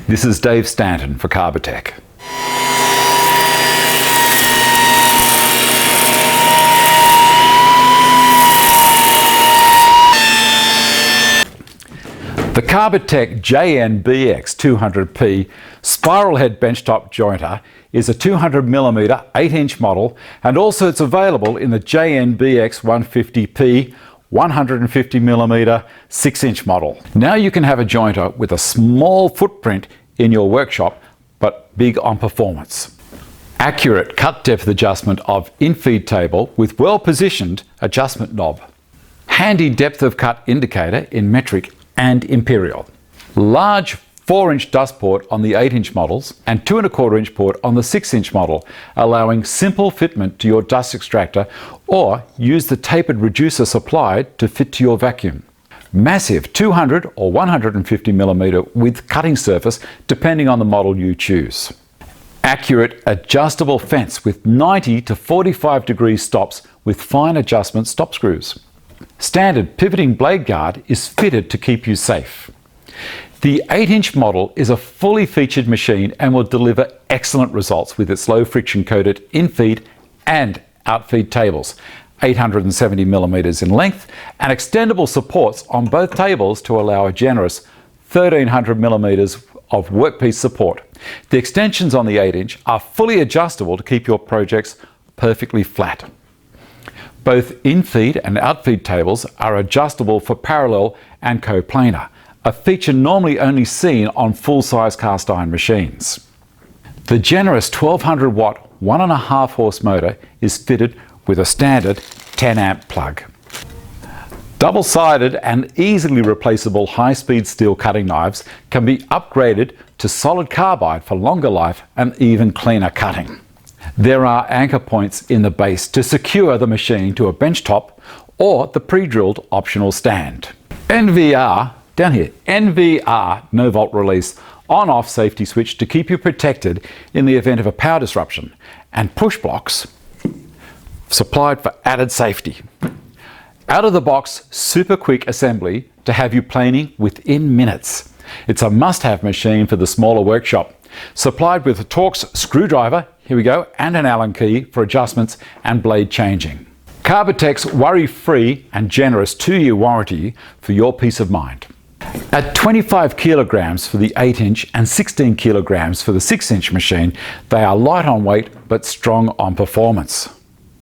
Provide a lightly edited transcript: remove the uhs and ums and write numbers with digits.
This is Dave Stanton for Carbatec. The Carbatec BX200P spiral head benchtop jointer is a 200mm 8-inch model, and also it's available in the BX150P 150mm 6-inch model. Now you can have a jointer with a small footprint in your workshop but big on performance. Accurate cut depth adjustment of Infeed table with well-positioned adjustment knob. Handy depth of cut indicator in metric and imperial. Large 4-inch dust port on the 8-inch models and 2¼ inch port on the 6-inch model, allowing simple fitment to your dust extractor, or use the tapered reducer supplied to fit to your vacuum. Massive 200 or 150mm width cutting surface depending on the model you choose. Accurate adjustable fence with 90 to 45 degree stops with fine adjustment stop screws. Standard pivoting blade guard is fitted to keep you safe. The 8-inch model is a fully featured machine and will deliver excellent results with its low friction coated Infeed and Outfeed tables, 870mm in length, and extendable supports on both tables to allow a generous 1300mm of workpiece support. The extensions on the 8-inch are fully adjustable to keep your projects perfectly flat. Both Infeed and Outfeed tables are adjustable for parallel and coplanar, a feature normally only seen on full-size cast iron machines. The generous 1200 watt 1.5 horse motor is fitted with a standard 10 amp plug. Double-sided and easily replaceable high-speed steel cutting knives can be upgraded to solid carbide for longer life and even cleaner cutting. There are anchor points in the base to secure the machine to a benchtop or the pre-drilled optional stand. NVR, down here, NVR no volt release on-off safety switch to keep you protected in the event of a power disruption, and push blocks supplied for added safety. Out of the box, super quick assembly to have you planing within minutes. It's a must-have machine for the smaller workshop. Supplied with a Torx screwdriver, here we go, and an Allen key for adjustments and blade changing. Carbatec's worry-free and generous 2-year warranty for your peace of mind. At 25 kilograms for the 8-inch and 16 kilograms for the 6-inch machine, they are light on weight but strong on performance.